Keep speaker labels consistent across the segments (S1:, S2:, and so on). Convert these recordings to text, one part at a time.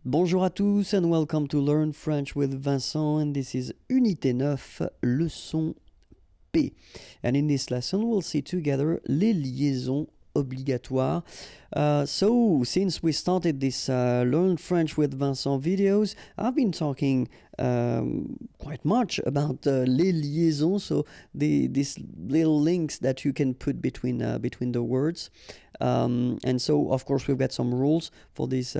S1: Bonjour à tous and welcome to Learn French with Vincent, and this is Unité 9, Leçon P. And in this lesson we'll see together les liaisons obligatoires. So since we started this Learn French with Vincent videos, I've been talking quite much about les liaisons, so these little links that you can put between the words. And so of course we've got some rules for these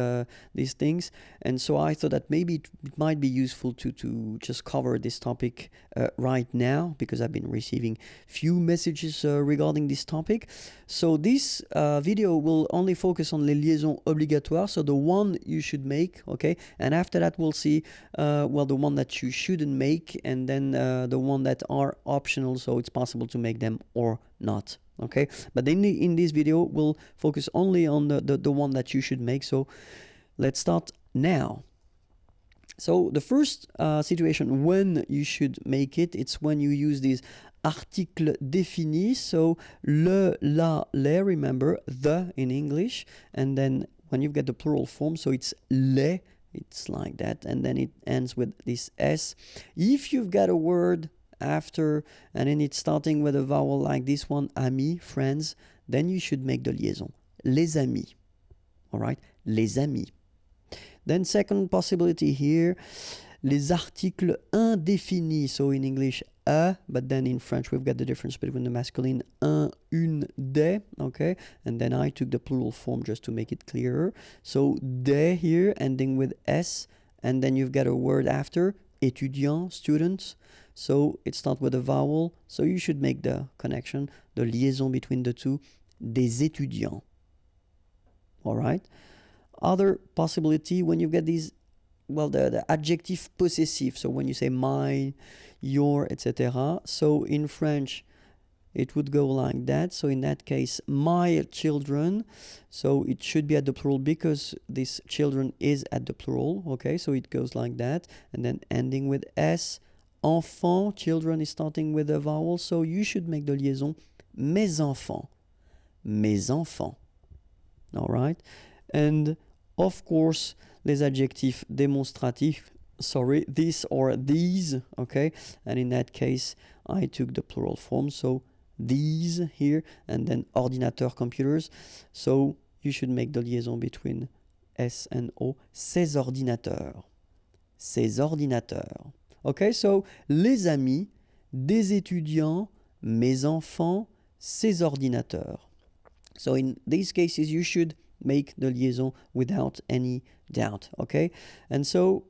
S1: things, and so I thought that maybe it might be useful to just cover this topic right now, because I've been receiving few messages regarding this topic. So this video will only focus on les liaisons obligatoires, so the one you should make, okay? And after that we'll see well, the one that you shouldn't make, and then the one that are optional, so it's possible to make them or not. Okay, but in this video we'll focus only on the one that you should make. So let's start now. So the first situation when you should make it, it's when you use these articles définis. So le, la, les, remember the in English, and then when you've got the plural form, so it's les, it's like that, and then it ends with this s. If you've got a word after and then it's starting with a vowel like this one, amis, friends, then you should make the liaison, les amis. All right, les amis. Then second possibility here, les articles indéfinis. So in English a, but then in French we've got the difference between the masculine un, une, des, okay? And then I took the plural form just to make it clearer. So des here ending with s, and then you've got a word after, étudiant, students. So it starts with a vowel, so you should make the connection, the liaison between the two, des étudiants. All right. Other possibility, when you get these, well, the adjective possessive, so when you say mine, your, etc. So in French it would go like that. So in that case, my children, so it should be at the plural because this children is at the plural, okay? So it goes like that, and then ending with s. Enfant, children is starting with a vowel, so you should make the liaison mes enfants, mes enfants. All right, and of course les adjectifs démonstratifs, sorry, this or these, okay? And in that case I took the plural form, so these here, and then ordinateur, computers, so you should make the liaison between s and o, ces ordinateurs, ces ordinateurs. Okay, so les amis, des étudiants, mes enfants, ces ordinateurs. So in these cases you should make the liaison without any doubt, okay? And so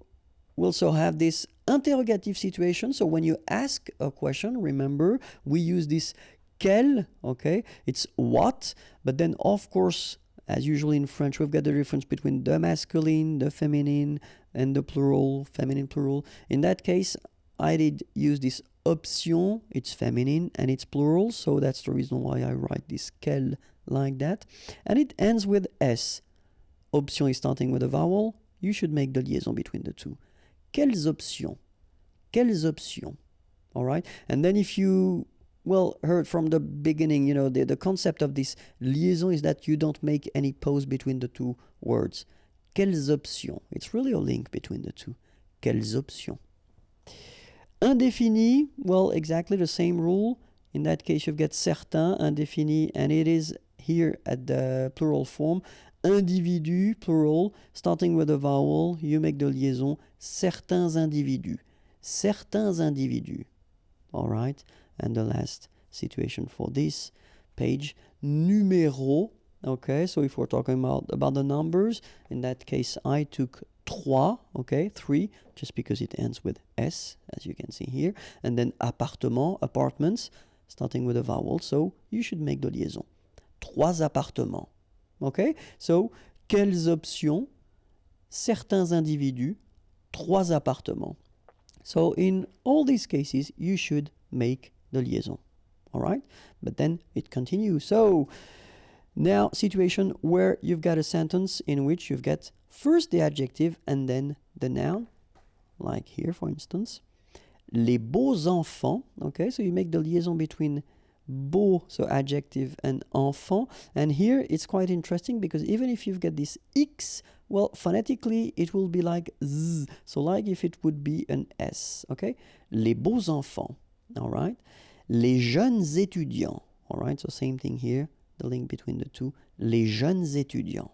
S1: we also have this interrogative situation. So when you ask a question, remember we use this quel, okay? It's what, but then of course, as usually in French, we've got the difference between the masculine, the feminine, and the plural, feminine, plural. In that case, I did use this option, it's feminine and it's plural, so that's the reason why I write this quel like that. And it ends with s. Option is starting with a vowel, you should make the liaison between the two. Quelles options? Quelles options? All right, and then if you heard from the beginning, you know, the concept of this liaison is that you don't make any pause between the two words. Quelles options? It's really a link between the two. Quelles options? Indéfini, well, exactly the same rule. In that case, you've got certains, indéfini, and it is here at the plural form. Individu, plural, starting with a vowel, you make the liaison, certains individus. Certains individus. All right, and the last situation for this page, numéro. Okay, so if we're talking about the numbers, in that case I took trois, okay, 3, just because it ends with s, as you can see here, and then appartement, apartments, starting with a vowel, so you should make the liaison. Trois appartements. Okay, so quelles options? Certains individus, trois appartements. So in all these cases, you should make the liaison. All right, but then it continues. So now situation where you've got a sentence in which you've got first the adjective and then the noun, like here for instance, les beaux enfants. Okay, so you make the liaison between beau, so adjective and enfant. And here it's quite interesting because even if you've got this X, well, phonetically it will be like Z, so like if it would be an S, okay? Les beaux enfants, all right? Les jeunes étudiants, all right? So same thing here, the link between the two, les jeunes étudiants,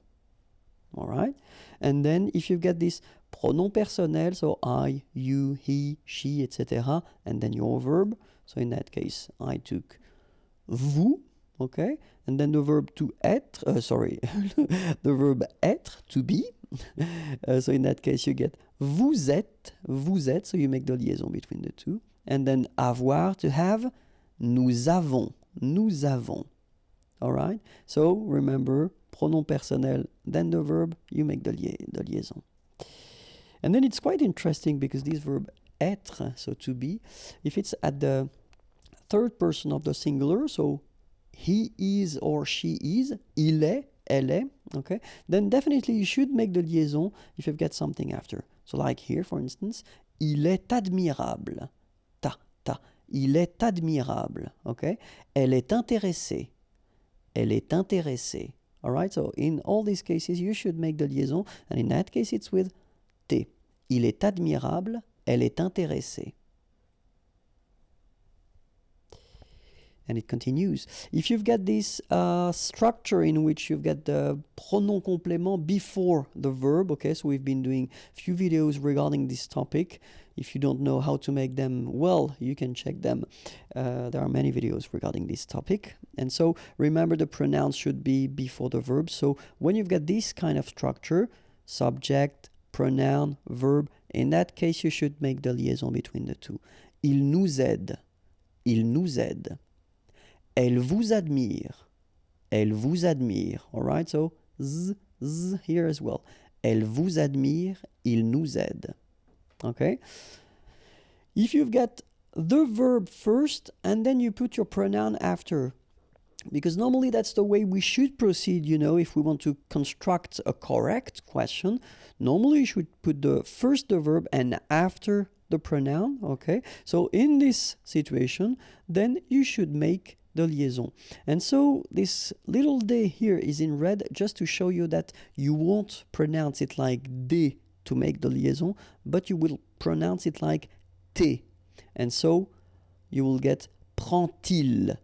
S1: all right? And then if you've got this pronom personnel, so I, you, he, she, etc., and then your verb, so in that case, I took vous, okay? And then the verb to être, the verb être, to be. So in that case, you get vous êtes, so you make the liaison between the two. And then avoir, to have, nous avons. All right? So remember, pronom personnel, then the verb, you make the liaison. And then it's quite interesting because this verb être, so to be, if it's at the third person of the singular, so he is or she is, il est, elle est, okay, then definitely you should make the liaison if you've got something after. So like here, for instance, il est admirable, il est admirable, okay, elle est intéressée, all right, so in all these cases you should make the liaison, and in that case it's with T. Il est admirable, elle est intéressée. And it continues. If you've got this structure in which you've got the pronom complément before the verb, okay, so we've been doing a few videos regarding this topic. If you don't know how to make them, well, you can check them. There are many videos regarding this topic. And so remember, the pronouns should be before the verb. So when you've got this kind of structure, subject, pronoun, verb, in that case you should make the liaison between the two. Il nous aide. Elle vous admire. All right, so z here as well. Elle vous admire, il nous aide. Okay? If you've got the verb first and then you put your pronoun after, because normally that's the way we should proceed, you know, if we want to construct a correct question. Normally you should put first the verb and after the pronoun, okay? So in this situation, then you should make the liaison. And so this little d here is in red just to show you that you won't pronounce it like d to make the liaison, but you will pronounce it like t. And so you will get prend-il,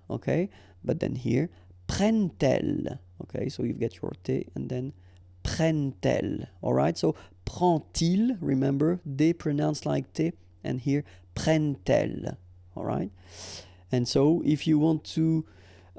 S1: okay? But then here, prennent-elles, okay? So you've got your t and then prennent-elles, all right? So prend-il, remember, they pronounce like t, and here, prennent-elles, all right? And so if you want to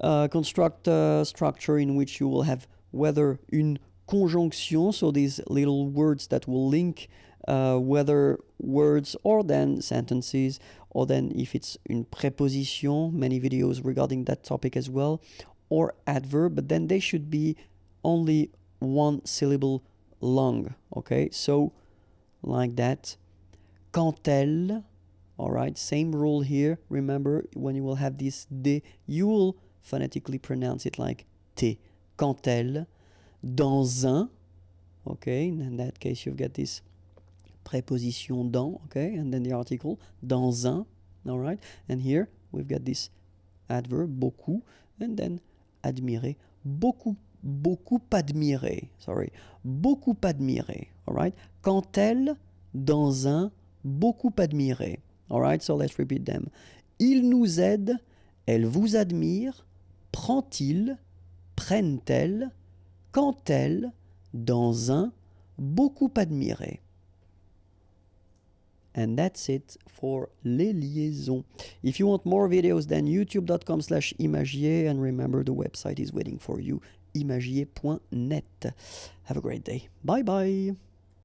S1: construct a structure in which you will have whether une conjonction, so these little words that will link whether words or then sentences, or then if it's une préposition, many videos regarding that topic as well, or adverb, but then they should be only one syllable long, okay? So like that, quand elle, all right, same rule here. Remember, when you will have this d, you will phonetically pronounce it like t. Quand elle, dans un, okay, in that case you've got this préposition dans, okay, and then the article, dans un, all right, and here we've got this adverb, beaucoup, and then admirer, beaucoup admirer, all right, quand elle, dans un, beaucoup admirer. All right, so let's repeat them. Il nous aide, elle vous admire, prend-il, prennent-elles, quand elle, dans un, beaucoup admiré. And that's it for les liaisons. If you want more videos, then youtube.com/imagier, and remember the website is waiting for you, imagier.net. Have a great day. Bye bye.